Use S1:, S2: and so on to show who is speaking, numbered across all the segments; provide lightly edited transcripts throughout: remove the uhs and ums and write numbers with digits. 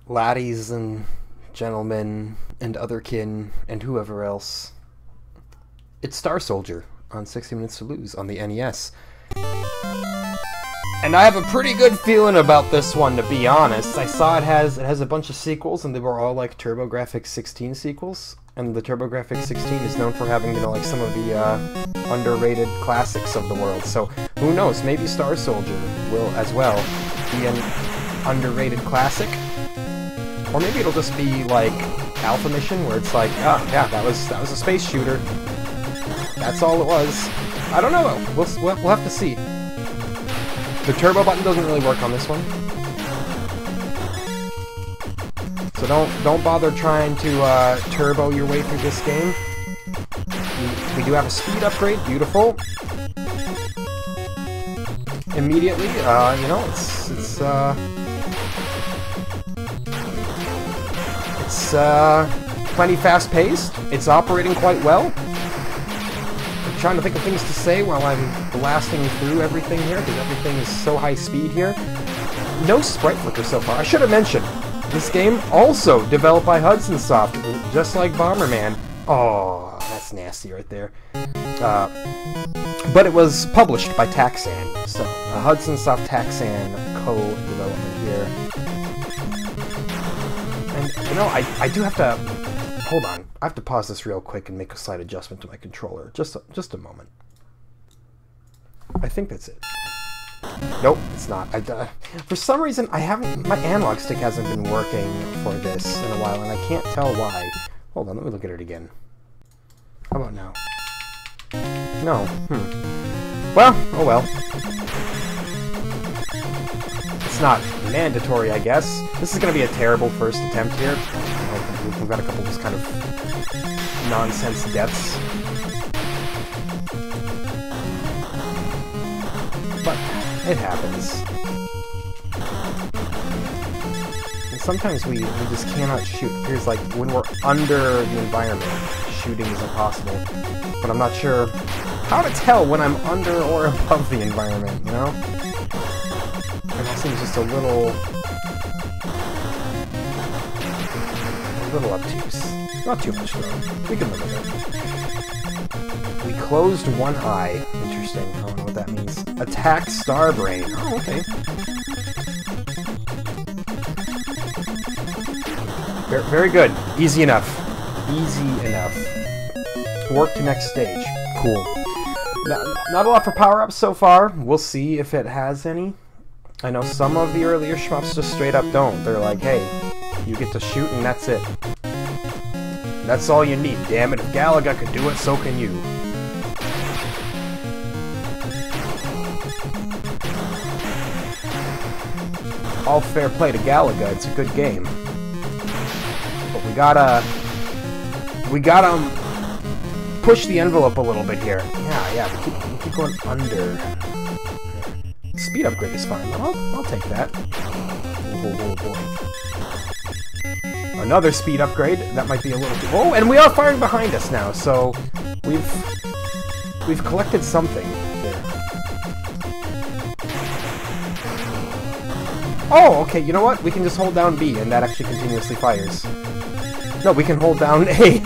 S1: laddies and gentlemen and otherkin and whoever else. It's Star Soldier on 60 Minutes to Lose on the NES. And I have a pretty good feeling about this one, to be honest. I saw it has a bunch of sequels, and they were all like TurboGrafx 16 sequels. And the TurboGrafx 16 is known for having, you know, like some of the underrated classics of the world. So who knows? Maybe Star Soldier will as well be an underrated classic, or maybe it'll just be like Alpha Mission, where it's like, oh yeah, that was a space shooter. That's all it was. I don't know though. We'll have to see. The turbo button doesn't really work on this one, so don't bother trying to turbo your way through this game. We do have a speed upgrade. Beautiful. Immediately, you know, it's plenty fast-paced. It's operating quite well. I'm trying to think of things to say while I'm blasting through everything here, because everything is so high speed here. No sprite flicker so far. I should have mentioned, this game also developed by Hudson Soft, just like Bomberman. Oh, that's nasty right there. But it was published by Taxan, so Hudson Soft Taxan co-development here. And you know, I do have to hold on. I have to pause this real quick and make a slight adjustment to my controller. Just a moment. I think that's it. Nope, it's not. For some reason, my analog stick hasn't been working for this in a while, and I can't tell why. Hold on, let me look at it again. How about now? No. Well, oh well. It's not mandatory, I guess. This is going to be a terrible first attempt here. We've got a couple of just kind of nonsense deaths. But it happens. And sometimes we just cannot shoot. Here's like, when we're under the environment, shooting is impossible. But I'm not sure how to tell when I'm under or above the environment, you know? It all seems just a little obtuse. Not too much, though. We can live with it. We closed one eye. Interesting. I don't know what that means. Attack Starbrain. Oh, okay. Very good. Easy enough. Easy enough. Work to next stage. Cool. Not a lot for power-ups so far. We'll see if it has any. I know some of the earlier shmups just straight up don't. They're like, hey, you get to shoot and that's it. That's all you need. Damn it, if Galaga could do it, so can you. All fair play to Galaga, it's a good game. But we gotta push the envelope a little bit here. Yeah, we keep going under. Speed upgrade is fine. I'll take that. Oh boy. Another speed upgrade. That might be a little bit... Oh, and we are firing behind us now, so we've collected something here. Oh, okay, you know what? We can just hold down B, and that actually continuously fires. No, we can hold down A.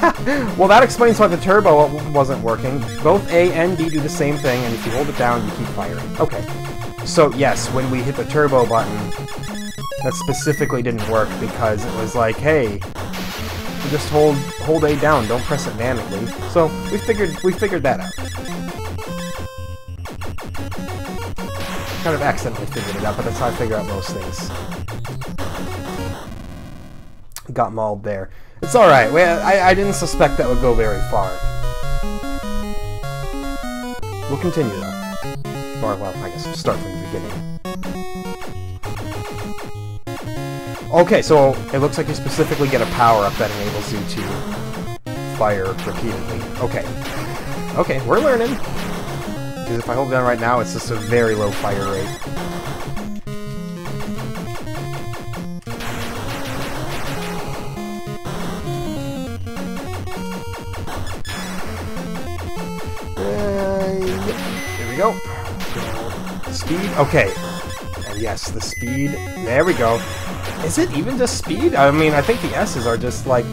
S1: Well, that explains why the turbo wasn't working. Both A and B do the same thing, and if you hold it down, you keep firing. Okay. So, yes, when we hit the turbo button, that specifically didn't work because it was like, hey, just hold A down, don't press it manually. So, we figured that out. Kind of accidentally figured it out, but that's how I figure out most things. Got mauled there. It's alright. I didn't suspect that would go very far. We'll continue, though. Or, well, I guess start from the beginning. Okay, so it looks like you specifically get a power-up that enables you to fire repeatedly. Okay. Okay, we're learning. Because if I hold it down right now, it's just a very low fire rate. Yep. Here we go. Speed. Okay. And Yes, the speed. There we go. Is it even just speed? I mean, I think the S's are just like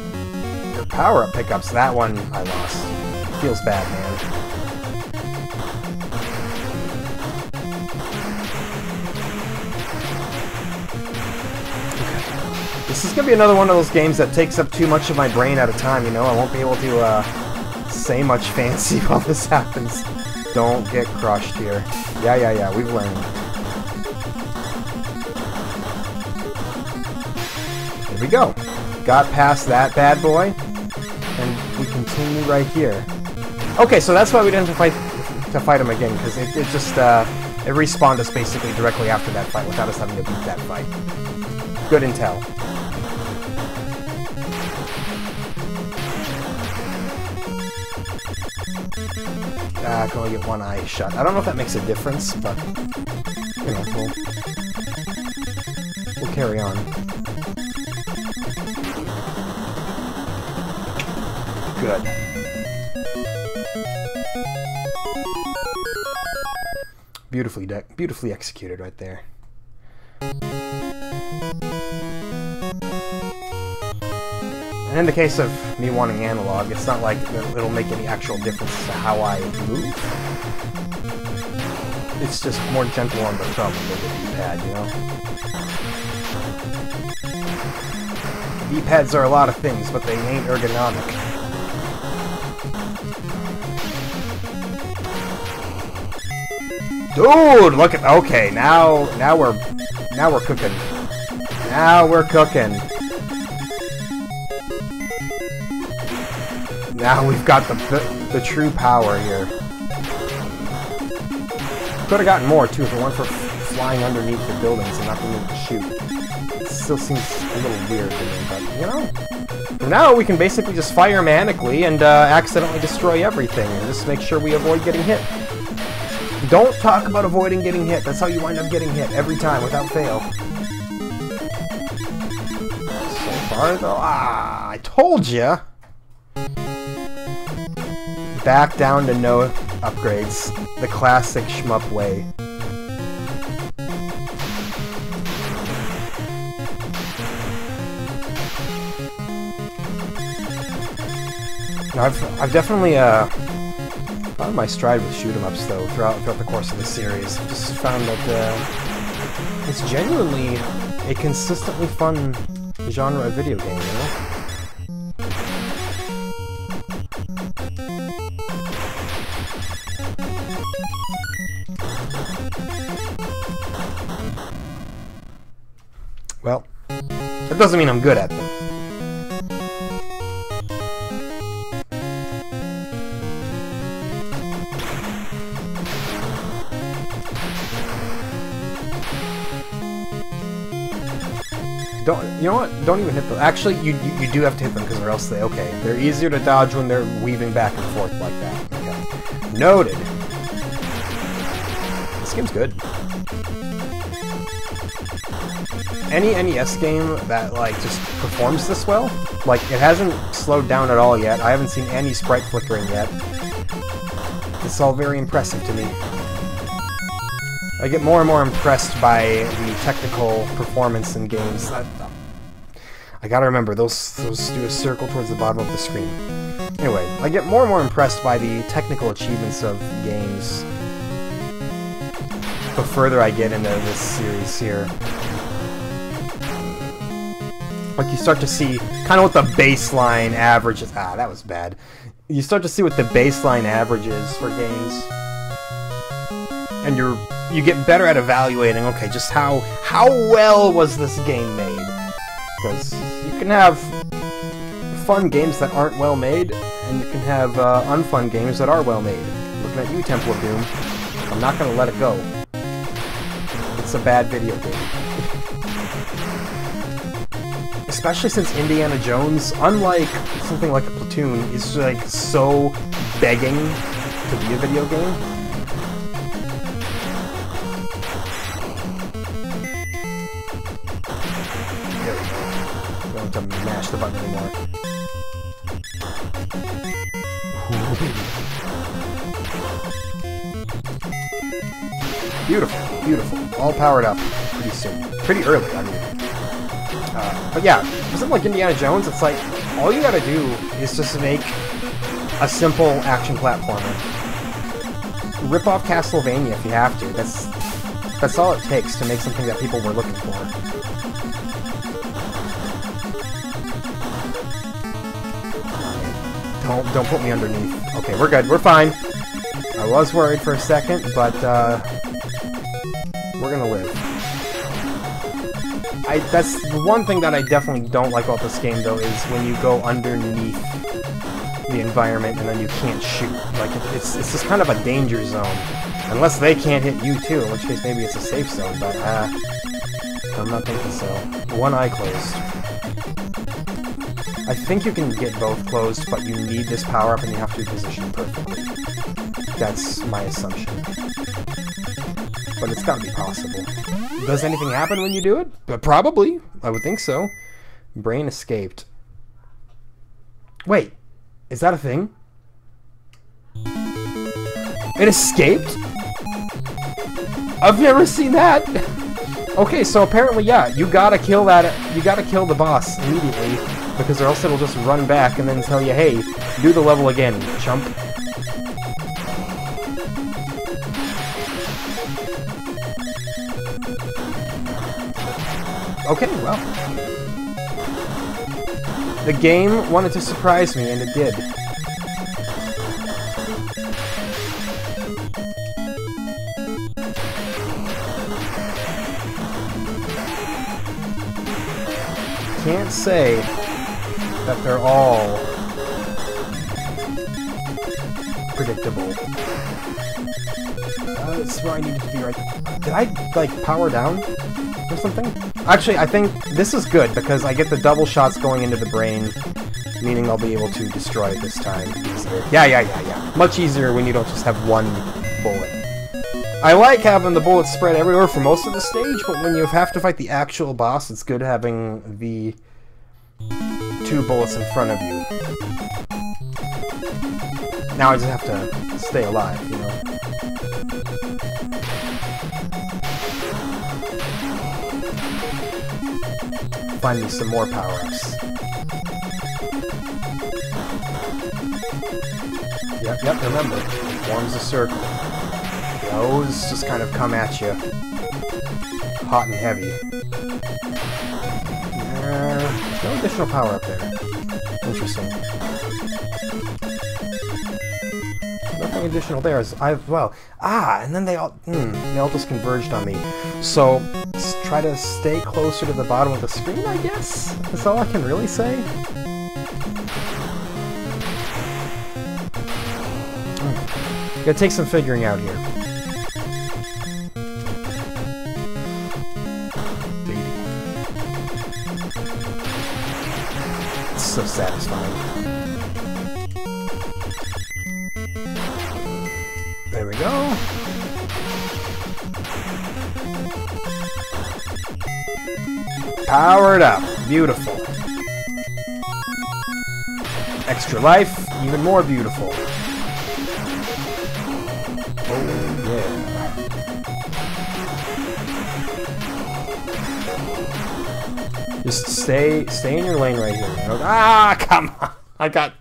S1: your power-up pickups. That one I lost. Feels bad, man. Okay. This is gonna be another one of those games that takes up too much of my brain at a time, you know? I won't be able to say much fancy while this happens. Don't get crushed here. Yeah, we've learned. Here we go. Got past that bad boy, and we continue right here. Okay, so that's why we didn't have to fight him again, because it just it respawned us basically directly after that fight without us having to beat that fight. Good intel. I can only get one eye shut. I don't know if that makes a difference, but you know, we'll carry on. Good. Beautifully executed right there. And in the case of me wanting analog, it's not like it'll make any actual difference to how I move. It's just more gentle on the thumb than the D-pad, you know? D-pads are a lot of things, but they ain't ergonomic. Dude, look at, okay, now we're cooking. Now we're cooking. Now we've got the true power here. Could have gotten more too if it weren't for flying underneath the buildings and not being able to shoot. It still seems a little weird to me, but you know. Now we can basically just fire manically and accidentally destroy everything and just make sure we avoid getting hit. Don't talk about avoiding getting hit. That's how you wind up getting hit every time without fail. So far though, I told ya. Back down to no upgrades. The classic shmup way. Now, I've definitely found my stride with shoot-em-ups though throughout the course of the series. I've just found that it's genuinely a consistently fun genre of video game, you know? Well, that doesn't mean I'm good at them. You know what? Don't even hit them. Actually, you do have to hit them because or else they're easier to dodge when they're weaving back and forth like that. Okay. Noted. This game's good. Any NES game that like just performs this well, like it hasn't slowed down at all yet. I haven't seen any sprite flickering yet. It's all very impressive to me. I get more and more impressed by the technical performance in games. I gotta remember, those do a circle towards the bottom of the screen. Anyway, I get more and more impressed by the technical achievements of games the further I get into this series here. Like you start to see kind of what the baseline average is. Ah, that was bad. You start to see what the baseline average is for games. And you get better at evaluating, okay, just how well was this game made? Because you can have fun games that aren't well made, and you can have unfun games that are well made. Looking at you, Temple of Doom. I'm not gonna let it go. It's a bad video game. Especially since Indiana Jones, unlike something like a Platoon, is like so begging to be a video game. There we go. You don't have to mash the button anymore. Beautiful, beautiful. All powered up pretty soon. Pretty early, I mean. But yeah, something like Indiana Jones, it's like, all you gotta do is just make a simple action platformer. Rip off Castlevania if you have to. That's all it takes to make something that people were looking for. Don't put me underneath. Okay, we're good. We're fine. I was worried for a second, but we're gonna live. That's the one thing that I definitely don't like about this game, though, is when you go underneath the environment and then you can't shoot. Like, it's just kind of a danger zone. Unless they can't hit you, too, in which case maybe it's a safe zone, but I'm not thinking so. One eye closed. I think you can get both closed, but you need this power-up and you have to position it perfectly. That's my assumption. But it's gotta be possible. Does anything happen when you do it? But probably. I would think so. Brain escaped. Wait. Is that a thing? It escaped? I've never seen that! Okay, so apparently, yeah, you gotta kill the boss immediately, because or else it'll just run back and then tell you, hey, do the level again, chump. Okay, well. The game wanted to surprise me, and it did. Can't say that they're all predictable. That's where I needed to be right. Did I, like, power down or something? Actually, I think this is good, because I get the double shots going into the brain, meaning I'll be able to destroy it this time easier. Yeah. Much easier when you don't just have one bullet. I like having the bullets spread everywhere for most of the stage, but when you have to fight the actual boss, it's good having the 2 bullets in front of you. Now I just have to stay alive, you know? Find me some more power-ups. Yep, remember. Forms a circle. Those just kind of come at you. Hot and heavy. No additional power up there. Interesting. Nothing additional there. And then they all just converged on me. So, try to stay closer to the bottom of the screen, I guess? That's all I can really say. Gotta take some figuring out here. It's so satisfying. There we go. Powered up. Beautiful. Extra life. Even more beautiful. Oh, yeah. Just stay in your lane right here. You know? Ah, come on. I got...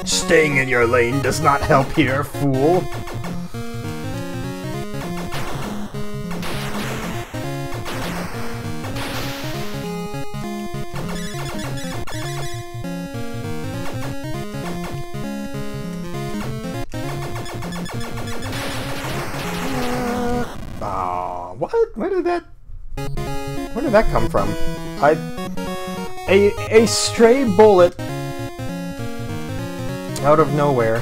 S1: Staying in your lane does not help here, fool. What? Where did that come from? A stray bullet out of nowhere,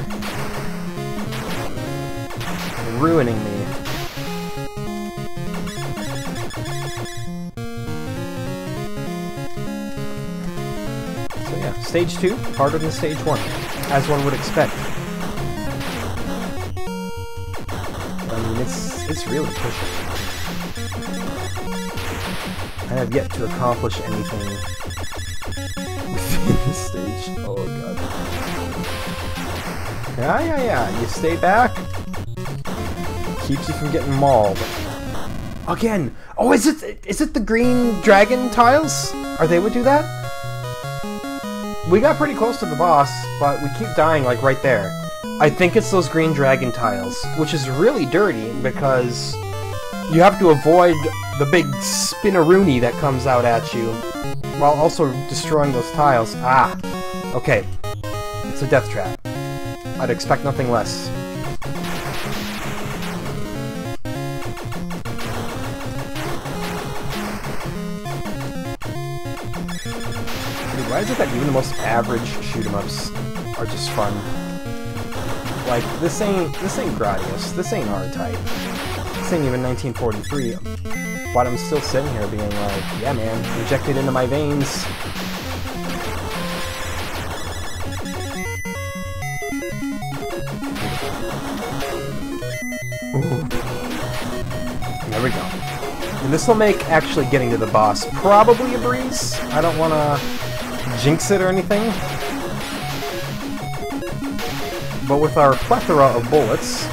S1: ruining me. So yeah, stage 2 harder than stage 1, as one would expect. I mean, it's really pushing. I have yet to accomplish anything within this stage. Oh god. Yeah. You stay back. keeps you from getting mauled. Again! Oh, is it the green dragon tiles? Are they would do that? We got pretty close to the boss, but we keep dying, like, right there. I think it's those green dragon tiles, which is really dirty, because you have to avoid the big spinneroonie that comes out at you, while also destroying those tiles. Ah! Okay. It's a death trap. I'd expect nothing less. Dude, why is it that even the most average shoot-em-ups are just fun? Like, this ain't Gradius, this ain't R-Type, this ain't even 1943, but I'm still sitting here being like, yeah man, inject it into my veins. Ooh. There we go. And this will make actually getting to the boss probably a breeze. I don't want to jinx it or anything. But with our plethora of bullets,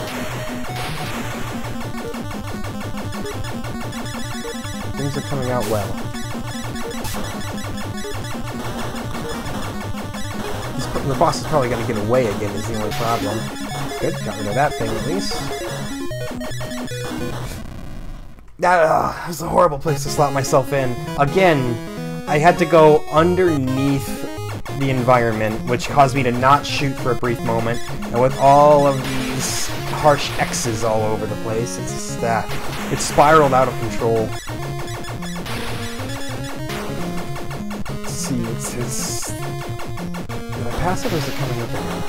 S1: things are coming out well. The boss is probably going to get away again is the only problem. Good, got rid of that thing at least. That was a horrible place to slot myself in. Again, I had to go underneath the environment, which caused me to not shoot for a brief moment, and with all of these harsh X's all over the place, it's just it spiraled out of control. Let's see, it's did I pass it or is it coming up again?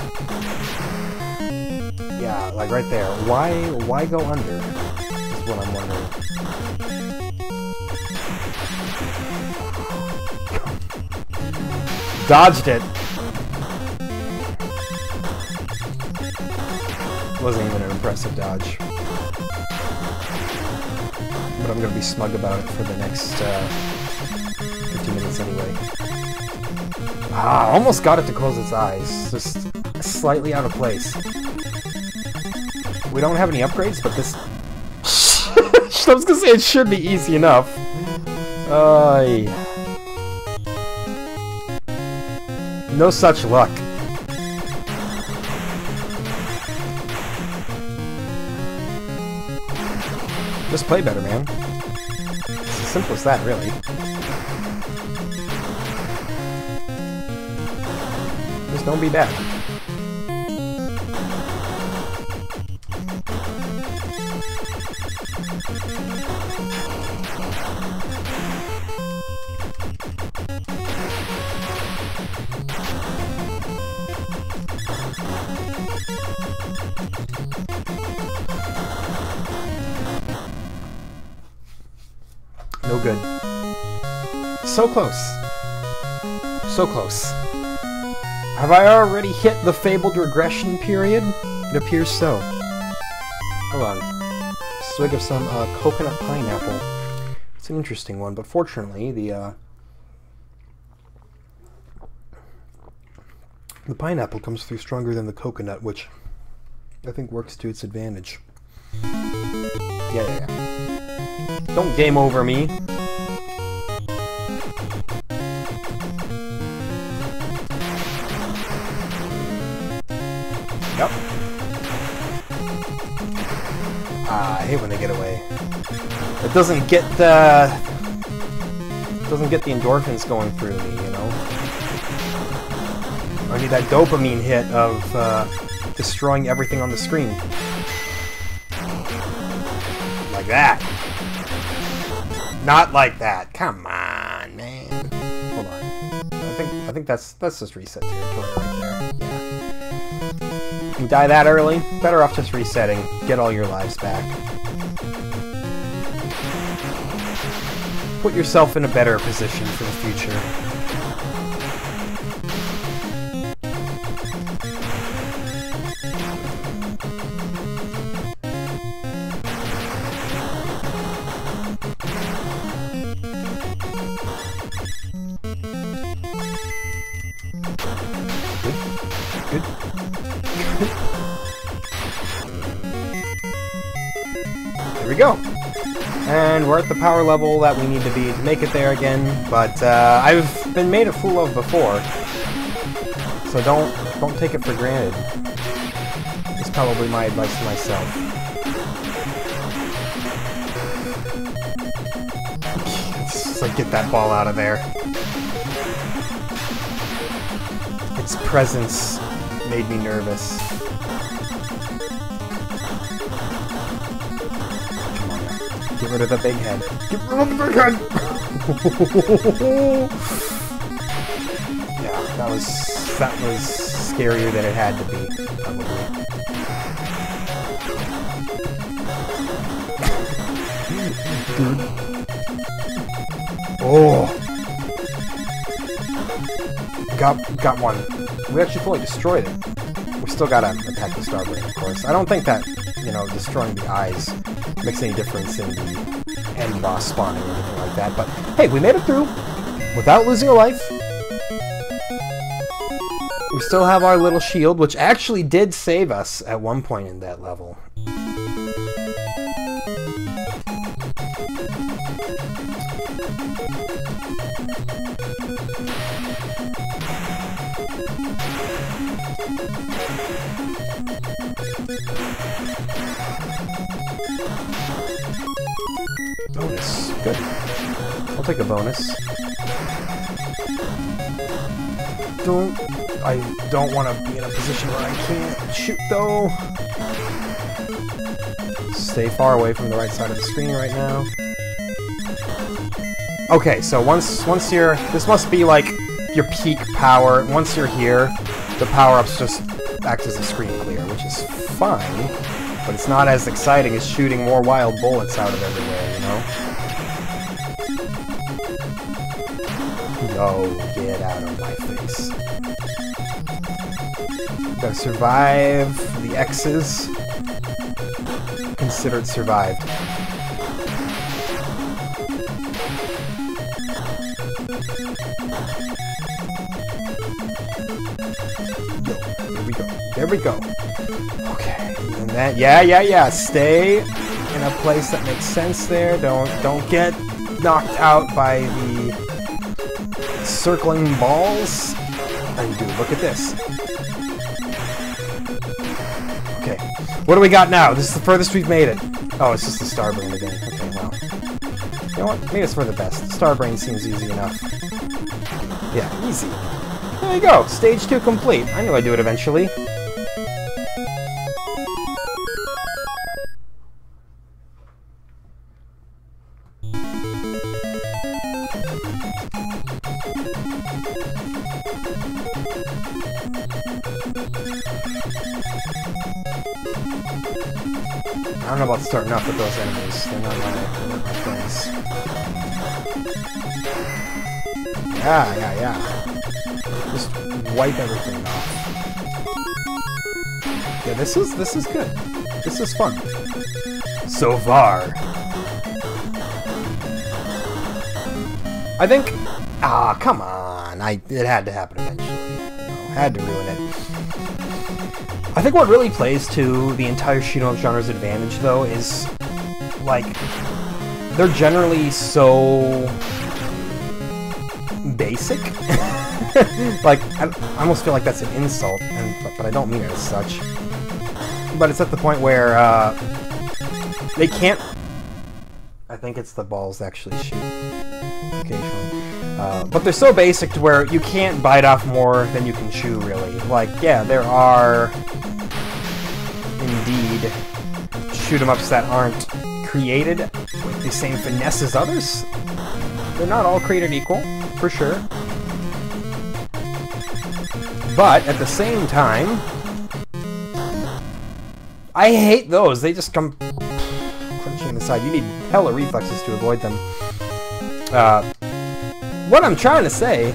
S1: Yeah, like right there. Why go under? Is what I'm wondering. Dodged it. Wasn't even an impressive dodge. But I'm gonna be smug about it for the next 50 minutes anyway. Ah, almost got it to close its eyes. Just slightly out of place. We don't have any upgrades, but this... I was gonna say it should be easy enough. No such luck. Just play better, man. It's as simple as that, really. Just don't be bad. No good. So close. So close. Have I already hit the fabled regression period? It appears so. Hold on. Swig of some coconut pineapple. It's an interesting one, but fortunately the pineapple comes through stronger than the coconut, which I think works to its advantage. Yeah. Don't game over me. Yep. I hate when they get away. It doesn't get the endorphins going through me, you know. I need that dopamine hit of destroying everything on the screen. Like that. Not like that. Come on, man. Hold on. I think that's just reset territory right there. Yeah. You die that early? Better off just resetting. Get all your lives back. Put yourself in a better position for the future. we go. And we're at the power level that we need to be to make it there again, but I've been made a fool of before, so don't take it for granted. It's probably my advice to myself. Just like get that ball out of there. Its presence made me nervous. Get rid of the big head. Get rid of the big head! Yeah, that was scarier than it had to be, probably. Dude. Oh! Got one. We actually fully destroyed it. We still gotta attack the Starbrain, of course. I don't think that, you know, destroying the eyes makes any difference in the end boss spawning or anything like that, but hey, we made it through without losing a life. We still have our little shield, which actually did save us at one point in that level. Bonus. Good. I'll take a bonus. I don't want to be in a position where I can't shoot, though. Stay far away from the right side of the screen right now. Okay, so once you're... This must be, like, your peak power. Once you're here, the power-ups just act as a screen clear, which is fine. But it's not as exciting as shooting more wild bullets out of everywhere, you know? No, get out of my face. Gotta survive the X's. Considered survived. There we go. There we go. Okay. And that, yeah. Stay in a place that makes sense there. Don't get knocked out by the circling balls. And dude, look at this. Okay. What do we got now? This is the furthest we've made it. Oh, it's just the Starbrain again. Okay, well. You know what? Maybe it's for the best. Starbrain seems easy enough. Yeah, easy. There you go. Stage 2 complete. I knew I'd do it eventually. I don't know about starting off with those enemies. They're not my friends. Yeah. Just wipe everything off. Yeah, this is good. This is fun. So far. I think... Ah, come on. It had to happen eventually. You know, had to ruin it. I think what really plays to the entire shoot-'em-up genre's advantage, though, is, like, they're generally so basic. Like, I almost feel like that's an insult, but I don't mean it as such. But it's at the point where they can't... I think it's the balls actually shoot occasionally. But they're so basic to where you can't bite off more than you can chew, really. Like, yeah, there are indeed shoot-'em-ups that aren't created with the same finesse as others. They're not all created equal, for sure. But at the same time, I hate those. They just come crunching on the side. You need hella reflexes to avoid them. What I'm trying to say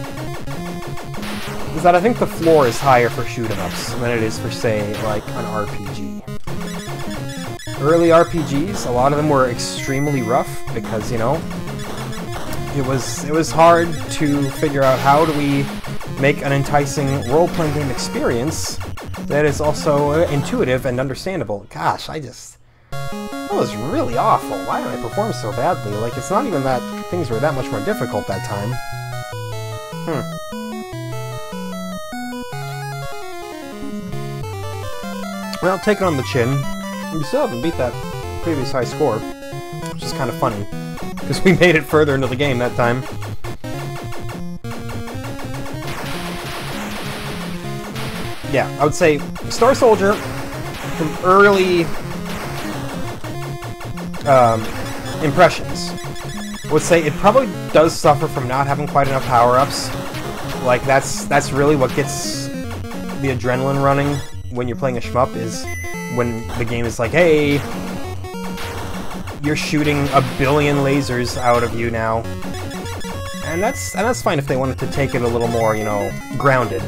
S1: is that I think the floor is higher for shoot-'em-ups than it is for, say, like, an RPG. Early RPGs, a lot of them were extremely rough because, you know, it was hard to figure out how do we make an enticing role-playing game experience that is also intuitive and understandable. Gosh, I just That was really awful. Why did I perform so badly? Like, it's not even that things were that much more difficult that time. Well, take it on the chin. We still haven't beat that previous high score, which is kind of funny, because we made it further into the game that time. Yeah, I would say Star Soldier, from early impressions, I would say it probably does suffer from not having quite enough power-ups. Like, that's really what gets the adrenaline running when you're playing a shmup, is when the game is like, hey, you're shooting a billion lasers out of you now. And that's fine if they wanted to take it a little more, you know, grounded.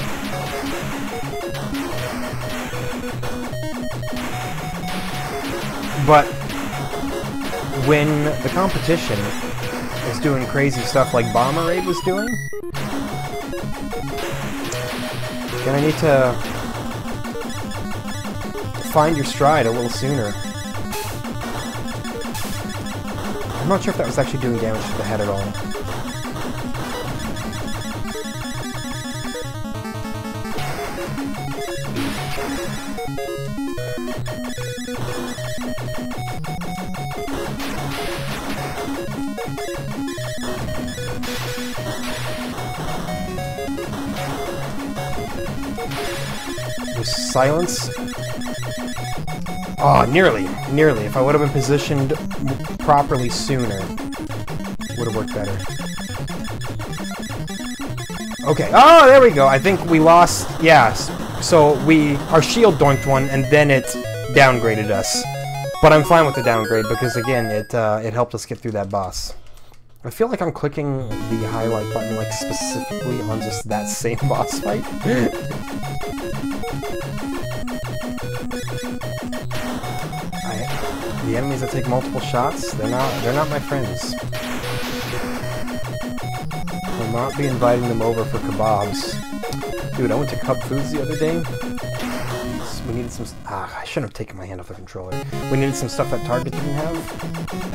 S1: But when the competition is doing crazy stuff like Bomber Raid was doing, then I need to find your stride a little sooner. I'm not sure if that was actually doing damage to the head at all. Silence. Oh, nearly. Nearly. If I would have been positioned properly sooner, would have worked better. Okay. Oh, there we go. I think we lost. Yeah. So our shield doinked one, and then it downgraded us. But I'm fine with the downgrade because, again, it helped us get through that boss. I feel like I'm clicking the highlight button, like, specifically on just that same boss fight. The enemies that take multiple shots, they're not my friends. I'll not be inviting them over for kebabs. Dude, I went to Cub Foods the other day. We needed some... I shouldn't have taken my hand off the controller. We needed some stuff that Target didn't have,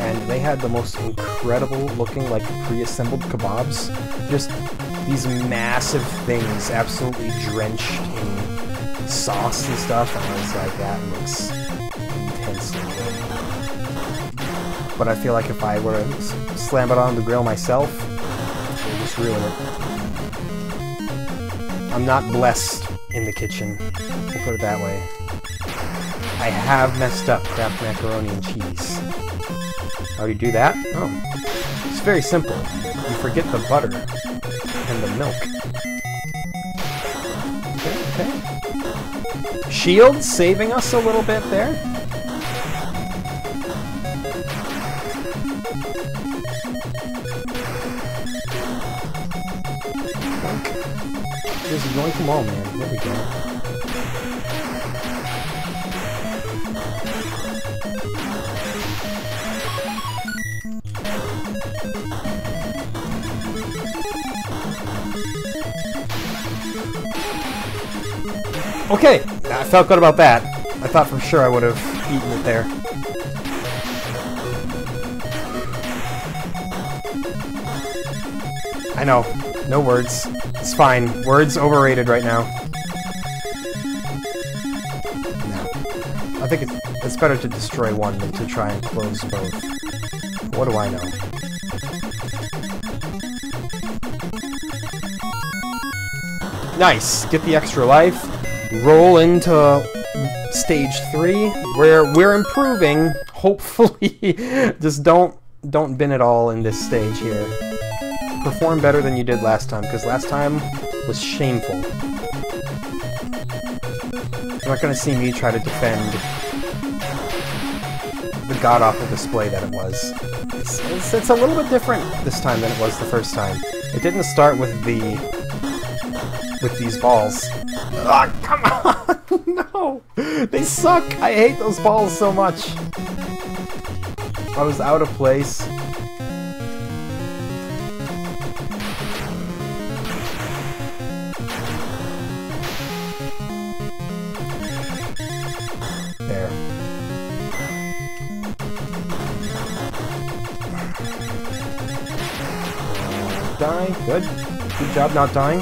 S1: and they had the most incredible looking, like, pre-assembled kebabs. Just these massive things, absolutely drenched in sauce and stuff, and I was like, that looks intensely good. But I feel like if I were to slam it on the grill myself, it would just ruin it. I'm not blessed in the kitchen, we'll put it that way. I have messed up Kraft macaroni and cheese. How do you do that? Oh, it's very simple. You forget the butter and the milk. Okay. Shield saving us a little bit there. Just yoink them all, man. There we go. Okay, I felt good about that. I thought for sure I would have eaten it there. I know, no words. It's fine. Words overrated right now. No. I think it's better to destroy one than to try and close both. What do I know? Nice! Get the extra life. Roll into stage 3, where we're improving, hopefully. Just don't bin it all in this stage here. Perform better than you did last time, because last time was shameful. You're not going to see me try to defend the god-awful display that it was. It's a little bit different this time than it was the first time. It didn't start with these balls. Oh, come on! No! They suck! I hate those balls so much! I was out of place. Die. Good. Good job not dying.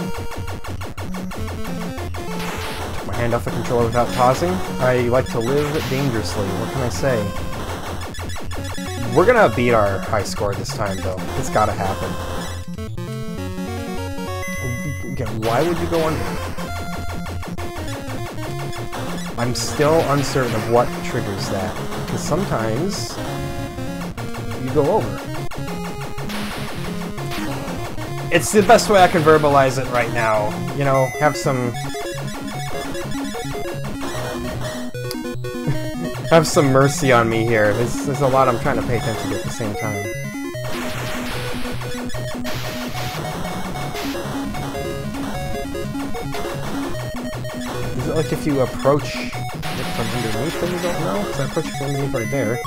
S1: Took my hand off the controller without pausing. I like to live dangerously. What can I say? We're gonna beat our high score this time, though. It's gotta happen. Okay, why would you go under? I'm still uncertain of what triggers that. Because sometimes you go over. It's the best way I can verbalize it right now. You know, have some... have some mercy on me here. There's a lot I'm trying to pay attention to at the same time. Is it like if you approach it from underneath then you don't know? Because I approach it from underneath right there.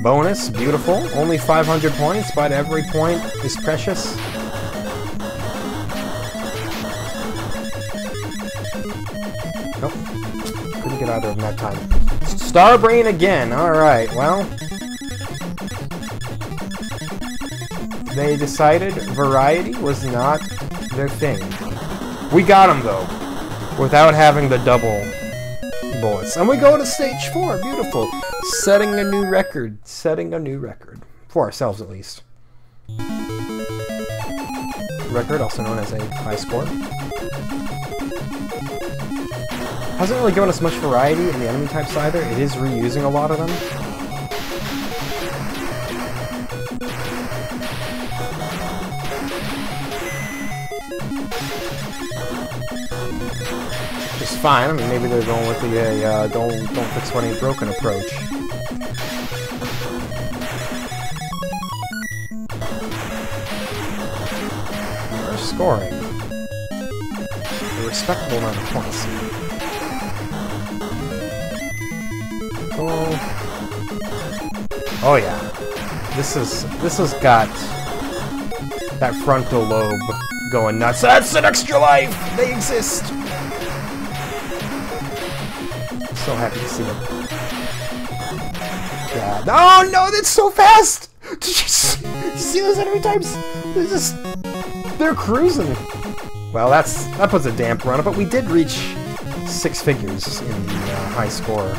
S1: Bonus, beautiful. Only 500 points, but every point is precious. Nope. Couldn't get either of them that time. Star Brain again. Alright, well. They decided variety was not their thing. We got them, though. Without having the double bullets. And we go to stage 4. Beautiful. Setting a new record. Setting a new record. For ourselves, at least. Record, also known as a high score. Hasn't really given us much variety in the enemy types either. It is reusing a lot of them. It's fine. I mean, maybe they're going with the don't fix what ain't broken approach. We're scoring a respectable amount of points. Oh yeah, this has got that frontal lobe going nuts. That's an extra life. They exist. So happy to see them. God. Oh no, that's so fast! Did you see those enemy types? They're cruising. Well, that puts a damper on it, but we did reach 6 figures in the high score.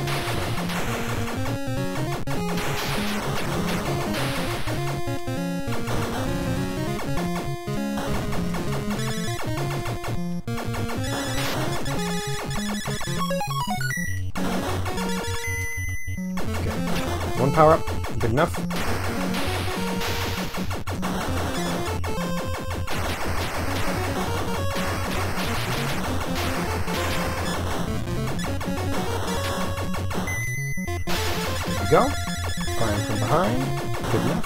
S1: One power up, good enough. There we go. Firing from behind, good enough.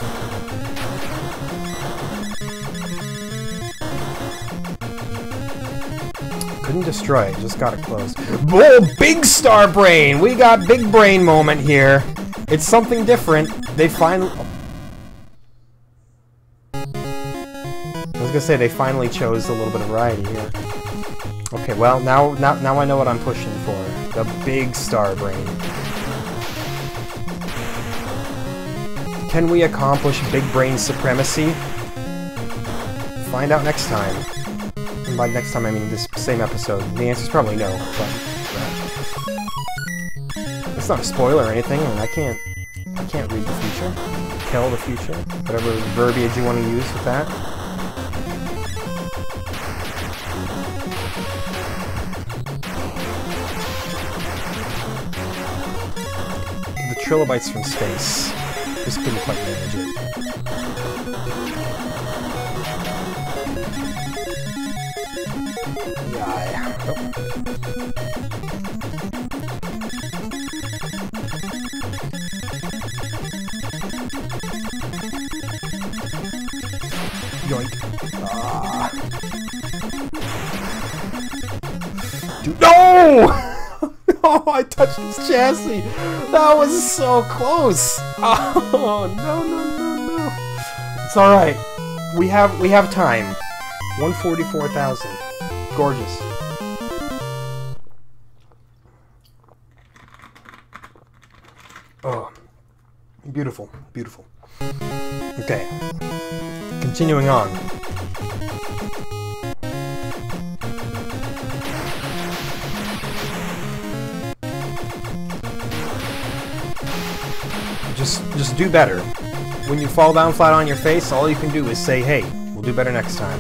S1: Couldn't destroy it, just got it close. Whoa, big star brain! We got big brain moment here. It's something different. They finally... I was gonna say they finally chose a little bit of variety here. Okay, well now I know what I'm pushing for. The big star brain. Can we accomplish big brain supremacy? Find out next time. And by next time I mean this same episode. The answer's probably no, but... It's not a spoiler or anything, and I can't read the future, tell the future, whatever verbiage you want to use with that. The trilobites from space just couldn't quite manage it. Yeah. Oh. Yoink. Ah. Dude, no! Oh, I touched his chassis. That was so close. Oh, no. It's all right. We have time. 144,000. Gorgeous. Oh, beautiful, beautiful. Okay. Continuing on. Just do better. When you fall down flat on your face, all you can do is say, hey, we'll do better next time.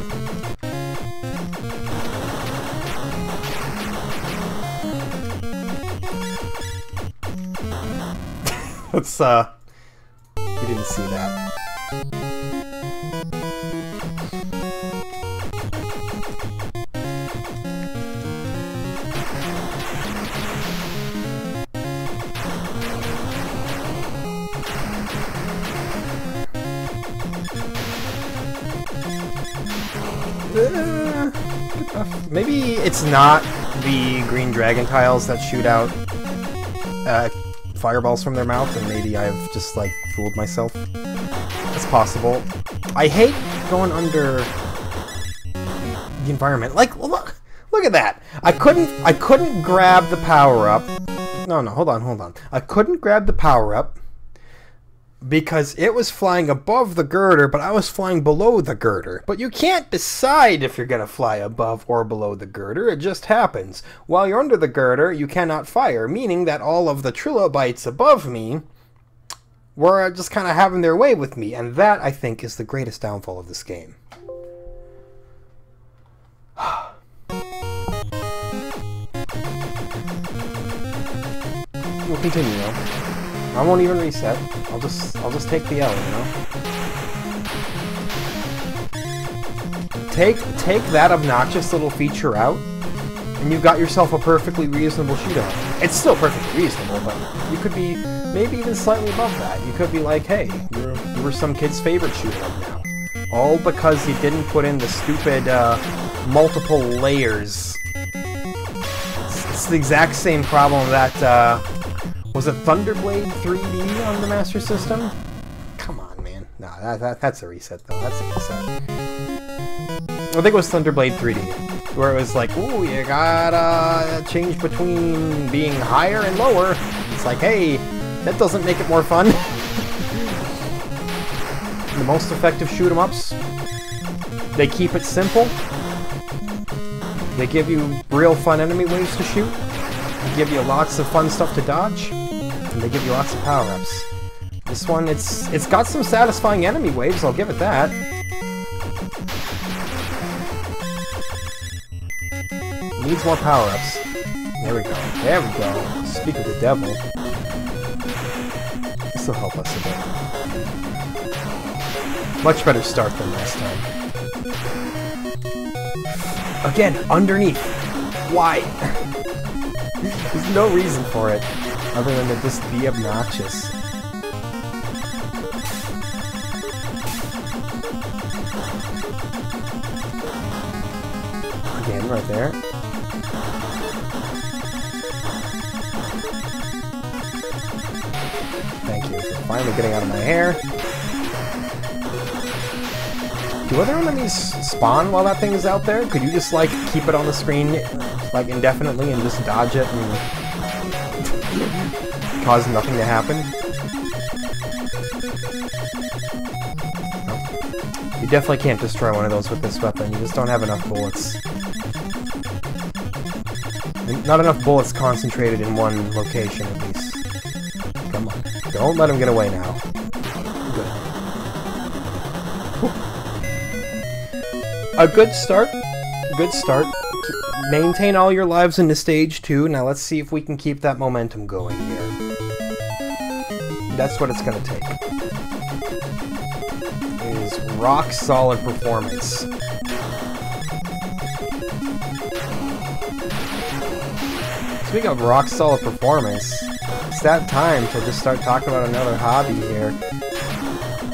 S1: That's, you didn't see that. Maybe it's not the green dragon tiles that shoot out fireballs from their mouth, and maybe I've just, like, fooled myself. It's possible. I hate going under the environment. Like, look at that! I couldn't grab the power-up. No, hold on. I couldn't grab the power-up because it was flying above the girder, but I was flying below the girder. But you can't decide if you're going to fly above or below the girder, it just happens. While you're under the girder, you cannot fire, meaning that all of the trilobites above me were just kind of having their way with me, and that, I think, is the greatest downfall of this game. We'll continue now. I won't even reset. I'll just take the L, you know? Take that obnoxious little feature out, and you've got yourself a perfectly reasonable shootout. It's still perfectly reasonable, but you could be maybe even slightly above that. You could be like, hey, you were some kid's favorite shootout now. All because you didn't put in the stupid multiple layers. It's the exact same problem that was it Thunderblade 3D on the Master System? Come on, man. Nah, that's a reset, though. That's a reset. I think it was Thunderblade 3D, where it was like, ooh, you gotta change between being higher and lower. It's like, hey, that doesn't make it more fun. The most effective shoot-em-ups, they keep it simple. They give you real fun enemy waves to shoot. They give you lots of fun stuff to dodge. And they give you lots of power-ups. This one, it's got some satisfying enemy waves, I'll give it that. Needs more power-ups. There we go. There we go. Speak of the devil. This will help us a bit. Much better start than last time. Again, underneath. Why? There's no reason for it, other than to just be obnoxious. Again, right there. Thank you for finally getting out of my hair. Do other enemies spawn while that thing is out there? Could you just, like, keep it on the screen, like, indefinitely and just dodge it and cause nothing to happen? No. You definitely can't destroy one of those with this weapon. You just don't have enough bullets. And not enough bullets concentrated in one location, at least. Come on. Don't let him get away now. Good. A good start. Good start. Maintain all your lives into stage 2. Now let's see if we can keep that momentum going here. That's what it's going to take. It is rock solid performance. Speaking of rock solid performance, it's that time to just start talking about another hobby here.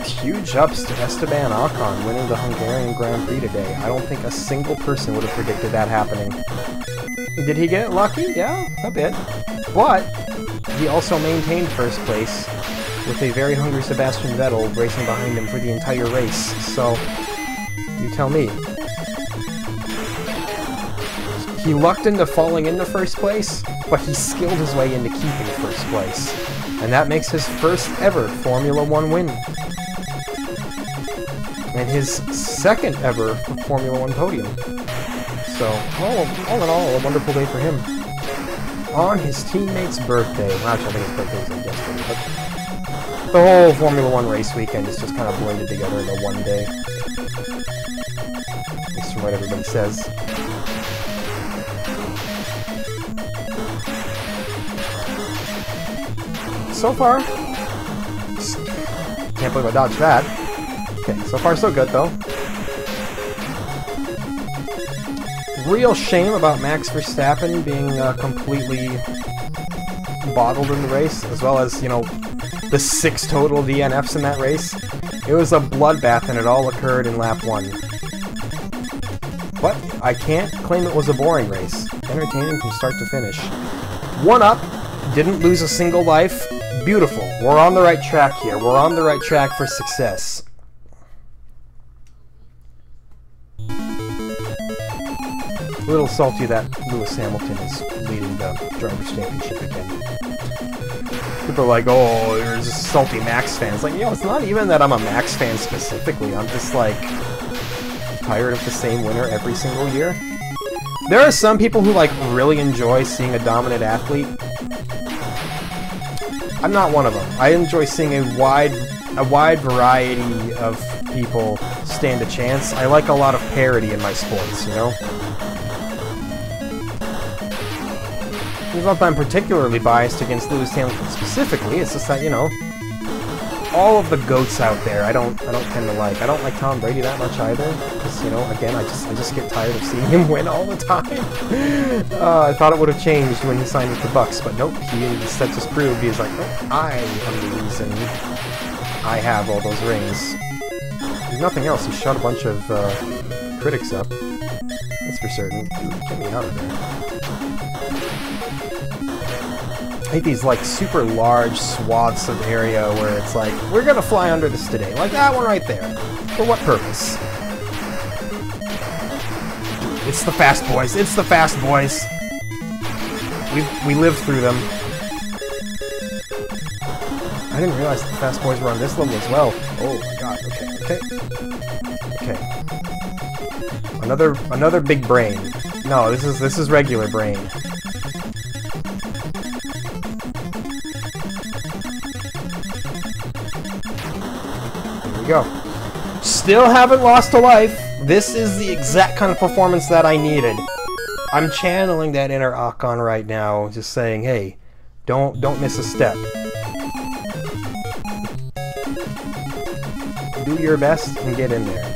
S1: Huge ups to Esteban Ocon winning the Hungarian Grand Prix today. I don't think a single person would have predicted that happening. Did he get lucky? Yeah, a bit. But he also maintained first place with a very hungry Sebastian Vettel racing behind him for the entire race. So, you tell me. He lucked into falling into first place, but he skilled his way into keeping first place. And that makes his first ever Formula 1 win. And his second ever Formula 1 podium. So, all in all, a wonderful day for him. On his teammate's birthday. Well, actually, I think his birthday was like yesterday, but the whole Formula 1 race weekend is just kind of blended together into one day. At least from what everybody says. So far, can't believe I dodged that. Okay, so far so good though. Real shame about Max Verstappen being completely bottled in the race, as well as, you know, the 6 total DNFs in that race. It was a bloodbath and it all occurred in lap 1. But I can't claim it was a boring race. Entertaining from start to finish. 1 up, didn't lose a single life. Beautiful. We're on the right track here. We're on the right track for success. A little salty that Lewis Hamilton is leading the Drivers' Championship again. People are like, oh, there's salty Max fans. Like, you know, it's not even that I'm a Max fan specifically. I'm just, like, tired of the same winner every single year. There are some people who, like, really enjoy seeing a dominant athlete. I'm not one of them. I enjoy seeing a wide variety of people stand a chance. I like a lot of parity in my sports, you know? It's not that I'm particularly biased against Lewis Hamilton specifically, it's just that, you know, all of the GOATs out there I don't tend to like. I don't like Tom Brady that much either, because, you know, again, I just get tired of seeing him win all the time. I thought it would have changed when he signed with the Bucks, but nope, he instead just proved he's like, oh, I am the reason I have all those rings. If nothing else, he shut a bunch of critics up. That's for certain. Get me out of there. I hate these, like, super large swaths of area where it's like, we're gonna fly under this today. Like that one right there. For what purpose? It's the Fast Boys. It's the Fast Boys. We lived through them. I didn't realize the Fast Boys were on this level as well. Oh my god. Okay. Another big brain. No, this is regular brain. Go. Still haven't lost a life. This is the exact kind of performance that I needed. I'm channeling that inner Akon right now, just saying, hey, don't miss a step. Do your best and get in there.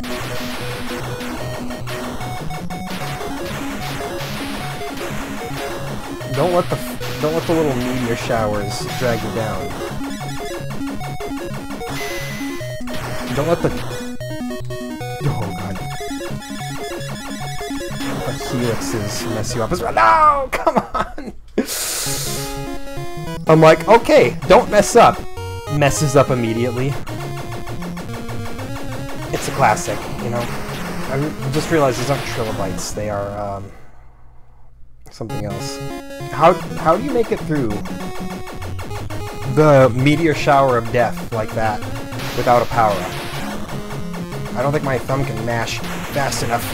S1: Don't let the little meteor showers drag you down. Don't let the... Oh, God. Don't let the helixes mess you up as well. No! Come on! I'm like, okay, don't mess up. Messes up immediately. It's a classic, you know? I just realized these aren't trilobites. They are, something else. How do you make it through the meteor shower of death like that without a power-up? I don't think my thumb can mash fast enough.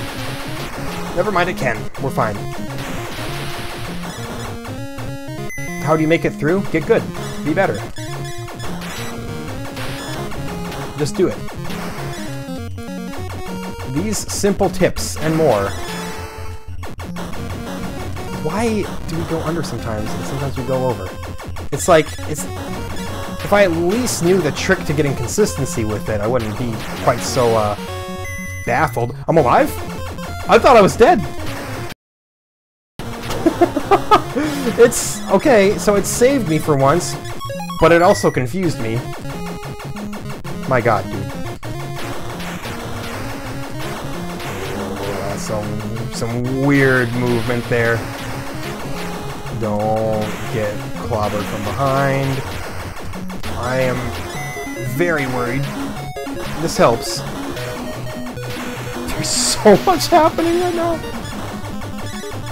S1: Never mind, it can. We're fine. How do you make it through? Get good. Be better. Just do it. These simple tips and more. Why do we go under sometimes and sometimes we go over? It's like, if I at least knew the trick to getting consistency with it, I wouldn't be quite so, baffled. I'm alive? I thought I was dead! It's... okay, so it saved me for once, but it also confused me. My god, dude. Some weird movement there. Don't get clobbered from behind. I am very worried. This helps. There's so much happening right now.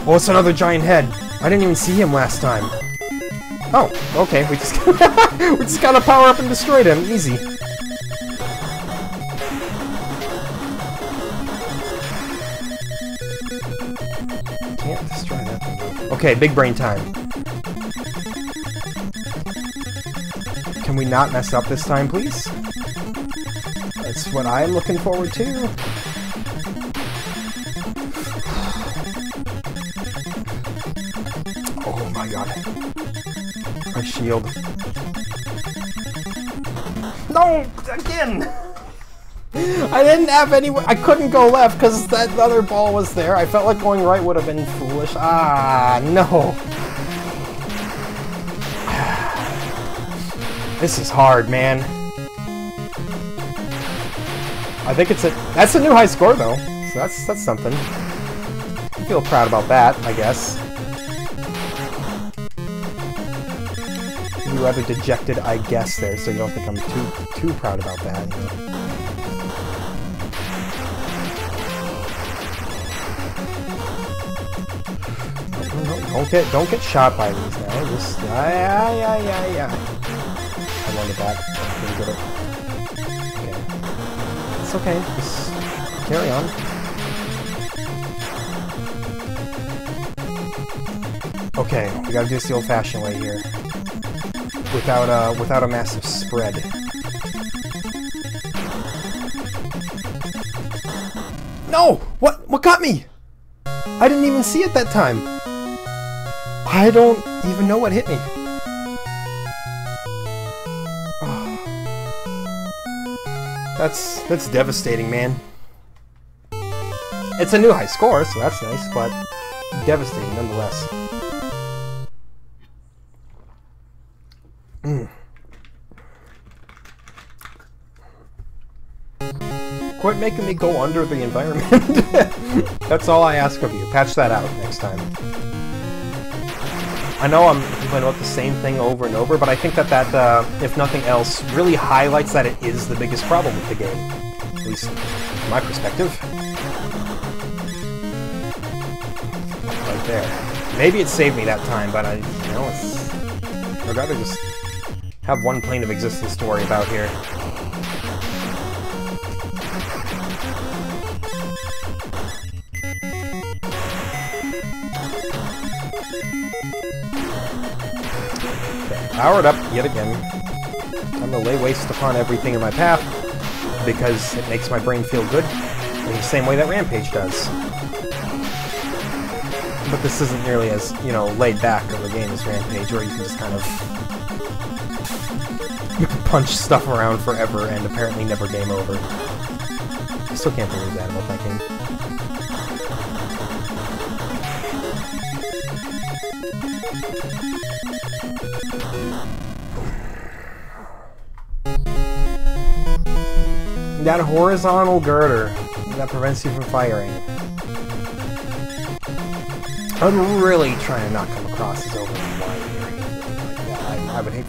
S1: Oh, it's another giant head. I didn't even see him last time. Oh, okay. We just we just gotta power up and destroy him. Easy. Can't destroy that thing. Okay, big brain time. Can we not mess up this time, please? That's what I'm looking forward to. Oh my god. My shield. No! Again! I didn't have anywhere. I couldn't go left because that other ball was there. I felt like going right would have been foolish. Ah, no. This is hard, man. I think that's a new high score though, so that's something. I feel proud about that, I guess. You rather dejected, I guess, there, so you don't think I'm too proud about that. You know? Don't get shot by these now. Just yeah. I wanted that. I didn't get it. Okay. It's okay. Just carry on. Okay, we gotta do this the old-fashioned way here. Without a massive spread. No! What got me? I didn't even see it that time. I don't even know what hit me. Oh. That's devastating, man. It's a new high score, so that's nice, but devastating nonetheless. Quit making me go under the environment. That's all I ask of you. Patch that out next time. I know I'm complaining about the same thing over and over, but I think that if nothing else, really highlights that it is the biggest problem with the game. At least from my perspective. Right there. Maybe it saved me that time, but I'd rather just have one plane of existence to worry about here. Powered up yet again. I'm gonna lay waste upon everything in my path because it makes my brain feel good in the same way that Rampage does. But this isn't nearly as, laid back of a game as Rampage, where you can just kind of punch stuff around forever and apparently never game over. I still can't believe that about that game. That horizontal girder that prevents you from firing. I'm really trying to not come across as overly wide here. I would hate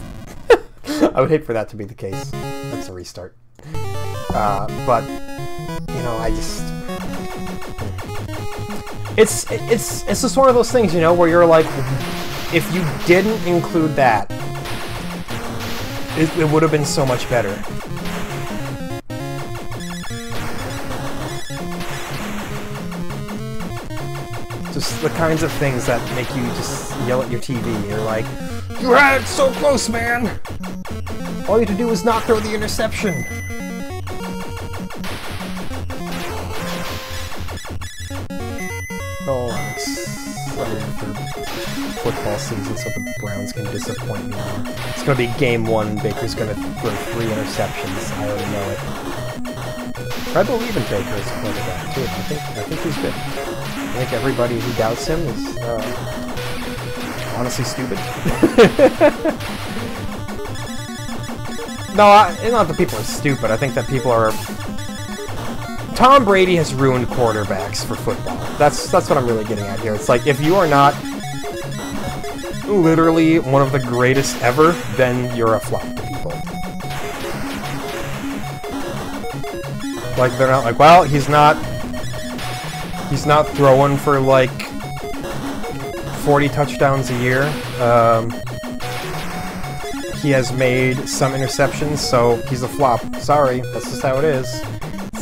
S1: I would hate for that to be the case. That's a restart. But I just it's just one of those things, where you're like, if you didn't include that, it would have been so much better. Just the kinds of things that make you just yell at your TV. You're like, you had it so close, man! All you had to do was not throw the interception. Oh, I'm excited for football season so the Browns can disappoint me. It's going to be game 1. Baker's going to throw 3 interceptions. I already know it. I believe in Baker as a quarterback, too. I think he's good. I think everybody who doubts him is honestly stupid. No, not that people are stupid. I think that people are... Tom Brady has ruined quarterbacks for football. That's what I'm really getting at here. It's like, if you are not literally one of the greatest ever, then you're a flop to people. Like, they're not like, well, he's not throwing for, like, 40 touchdowns a year. He has made some interceptions, so he's a flop. Sorry, that's just how it is.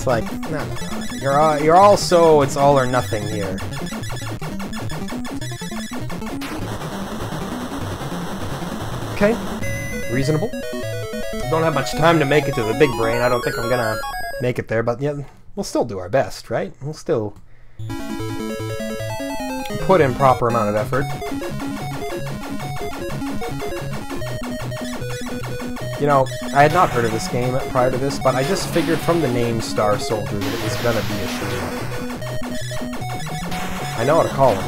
S1: It's like, no, you're all so it's all or nothing here. Okay, reasonable. Don't have much time to make it to the big brain. I don't think I'm gonna make it there, but yeah, we'll still do our best, right? We'll still put in proper amount of effort. You know, I had not heard of this game prior to this, but I just figured from the name Star Soldier that it was gonna be a shmup. I know what to call him.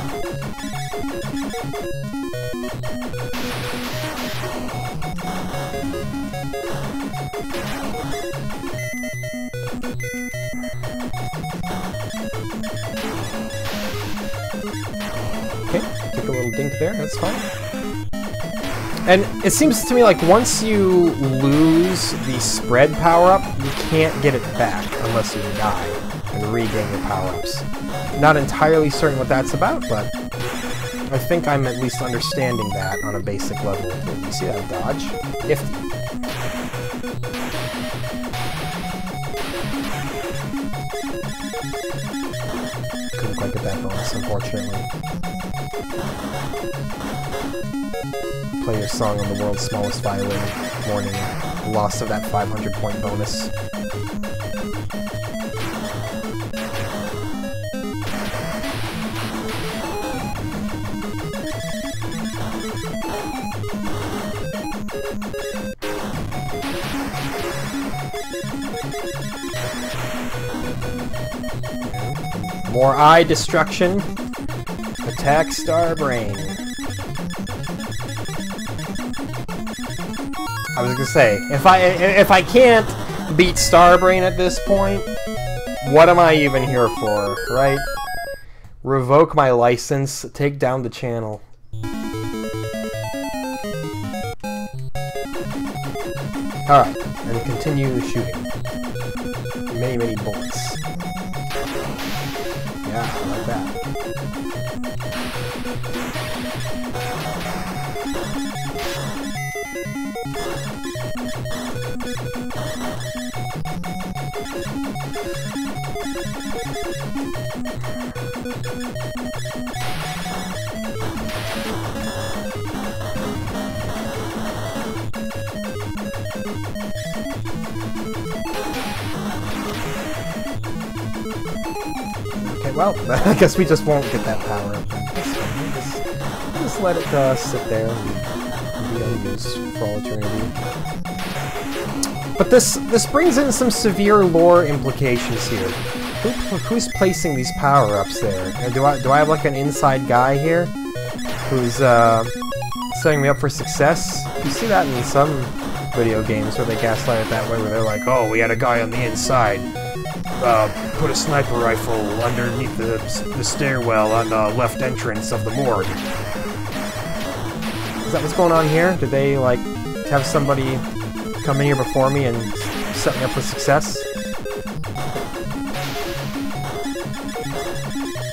S1: Okay, take a little dink there, that's fine. And it seems to me like once you lose the spread power-up, you can't get it back unless you die and regain your power-ups. Not entirely certain what that's about, but I think I'm at least understanding that on a basic level. You see that dodge? Nifty. Couldn't quite get that bonus, unfortunately. Play your song on the world's smallest violin, mourning loss of that 500-point bonus. More eye destruction. Attack Star Brain. I was gonna say, if I can't beat Star Brain at this point, what am I even here for, right? Revoke my license, take down the channel. Alright, and continue shooting. Many, many bullets. Yeah, I like that. Okay, well, I guess we just won't get that power up. Just let it sit there and be unused for all eternity. But this brings in some severe lore implications here. Who's placing these power-ups there? Do I have like an inside guy here who's setting me up for success? You see that in some video games where they gaslight it that way, where they're like, "Oh, we had a guy on the inside. Put a sniper rifle underneath the stairwell on the left entrance of the morgue." Is that what's going on here? Did they like have somebody come in here before me and set me up for success?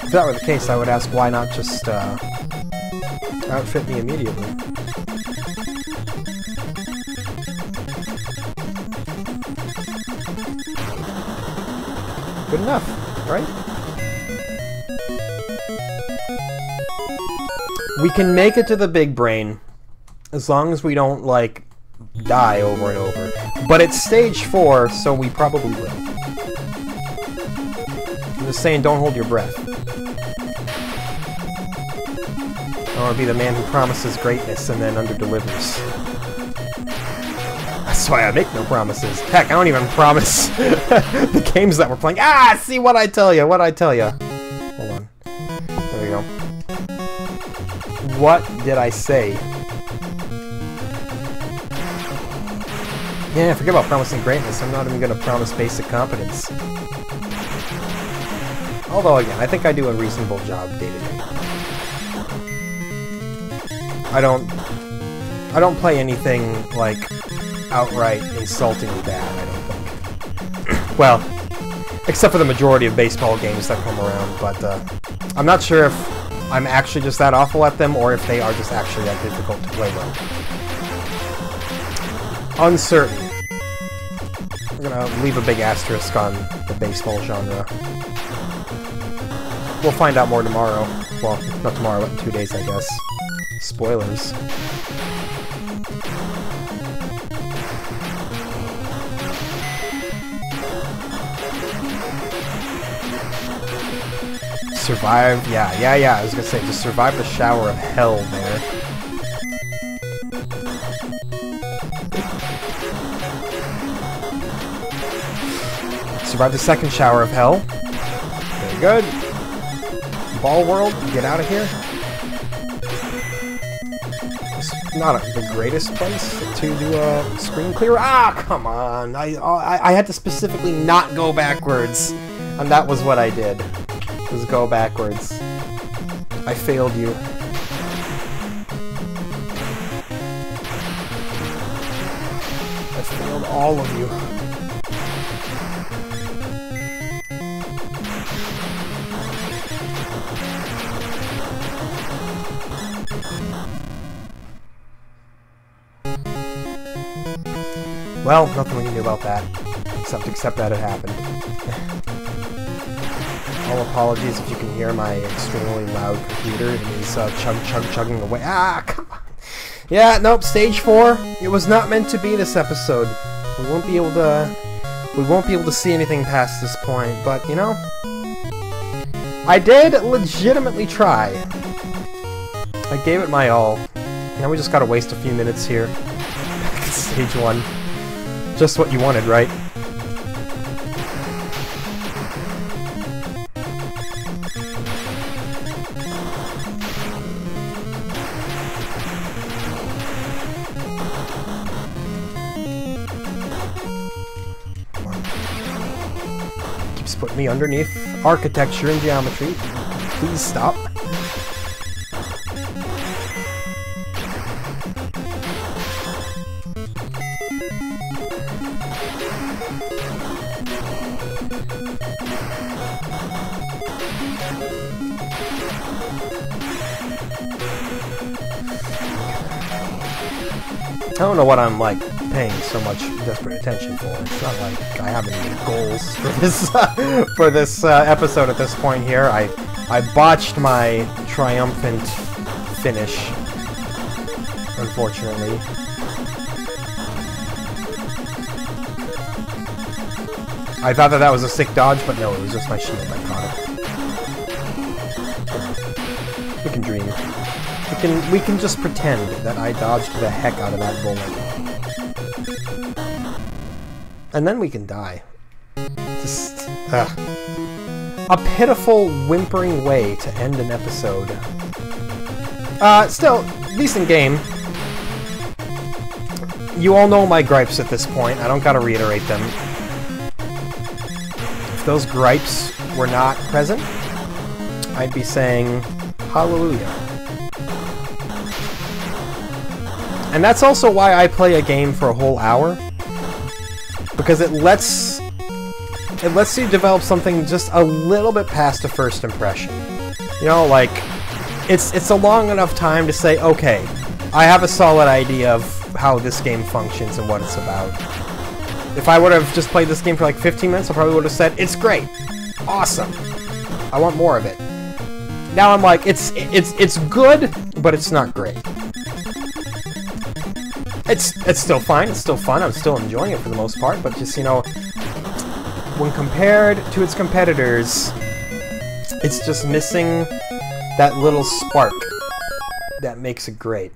S1: If that were the case, I would ask why not just outfit me immediately. Good enough, right? We can make it to the big brain as long as we don't, like, die over and over. But it's stage 4, so we probably will. I'm just saying, don't hold your breath. I want to be the man who promises greatness and then underdelivers. That's why I make no promises. Heck, I don't even promise the games that we're playing. Ah, see what I tell you, what I tell you. Hold on. There we go. What did I say? Yeah, forget about promising greatness. I'm not even going to promise basic competence. Although, again, I think I do a reasonable job day to day. I don't play anything, like, outright insultingly bad, I don't think. Well, except for the majority of baseball games that come around, but I'm not sure if I'm actually just that awful at them or if they are just actually that difficult to play well. Uncertain. We're gonna leave a big asterisk on the baseball genre. We'll find out more tomorrow. Well, not tomorrow, but in 2 days, I guess. Spoilers. Survive, yeah, I was gonna say, just survive the shower of hell there. Survive the second shower of hell. Very good. Ball world, get out of here. It's not the greatest place to do a screen clear. Ah, come on! I had to specifically not go backwards, and that was what I did. Was go backwards. I failed you. I failed all of you. Well, nothing we can do about that, except accept that it happened. All apologies if you can hear my extremely loud computer. It is chugging away. Ah, come on. Yeah, nope, stage 4. It was not meant to be this episode. We won't be able to see anything past this point, but you know, I did legitimately try. I gave it my all. Now we just gotta waste a few minutes here. Back at stage 1. Just what you wanted, right? Keeps putting me underneath architecture and geometry. Please stop. I don't know what I'm, like, paying so much desperate attention for. It's not like I have any goals for this episode at this point here. I botched my triumphant finish, unfortunately. I thought that was a sick dodge, but no, it was just my shield. I caught it. We can dream. We can just pretend that I dodged the heck out of that bullet. And then we can die. Just, a pitiful, whimpering way to end an episode. Still, decent game. You all know my gripes at this point. I don't gotta reiterate them. If those gripes were not present, I'd be saying, hallelujah. And that's also why I play a game for a whole hour, because it lets you develop something just a little bit past a first impression. You know, like, it's a long enough time to say, okay, I have a solid idea of how this game functions and what it's about. If I would have just played this game for like 15 minutes, I probably would have said, it's great, awesome, I want more of it. Now I'm like, it's good, but it's not great. It's still fine, it's still fun, I'm still enjoying it for the most part, but just, you know, when compared to its competitors, it's just missing that little spark that makes it great.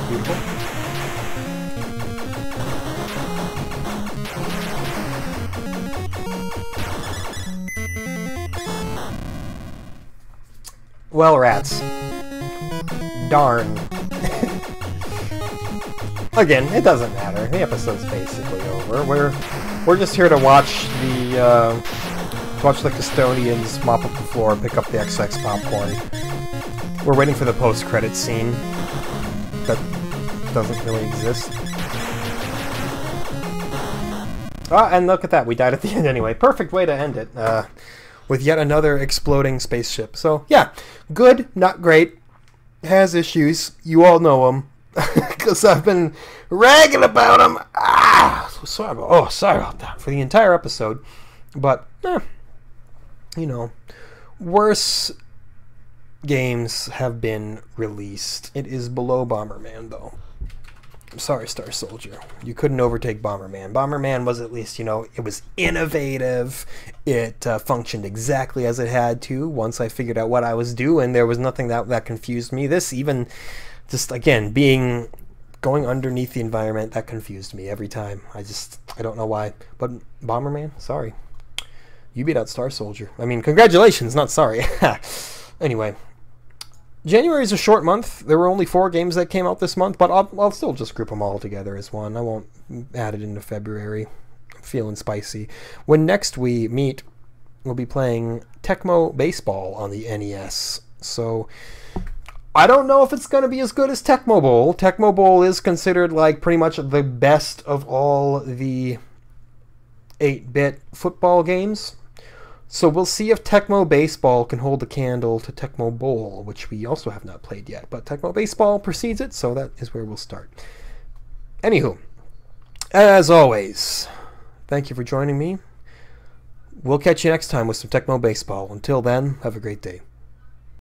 S1: Beautiful. Well, rats. Darn. Again, it doesn't matter. The episode's basically over. We're just here to watch the custodians mop up the floor, pick up the XX popcorn. We're waiting for the post-credit scene. that doesn't really exist. Ah, and look at that, we died at the end anyway. Perfect way to end it, with yet another exploding spaceship. So, yeah, good, not great. Has issues. You all know them. Because I've been ragging about them. Sorry about that for the entire episode. But, you know, worse games have been released. It is below Bomberman, though. I'm sorry, Star Soldier. You couldn't overtake Bomberman. Bomberman was at least, you know, it was innovative. It functioned exactly as it had to. Once I figured out what I was doing, there was nothing that confused me. This even, just again, going underneath the environment, that confused me every time. I don't know why. But Bomberman, sorry. You beat out Star Soldier. I mean, congratulations, not sorry. Anyway. January is a short month. There were only 4 games that came out this month, but I'll still just group them all together as one. I won't add it into February. I'm feeling spicy. When next we meet, we'll be playing Tecmo Baseball on the NES. So, I don't know if it's going to be as good as Tecmo Bowl. Tecmo Bowl is considered like pretty much the best of all the 8-bit football games. So we'll see if Tecmo Baseball can hold a candle to Tecmo Bowl, which we also have not played yet. But Tecmo Baseball precedes it, so that is where we'll start. Anywho, as always, thank you for joining me. We'll catch you next time with some Tecmo Baseball. Until then, have a great day.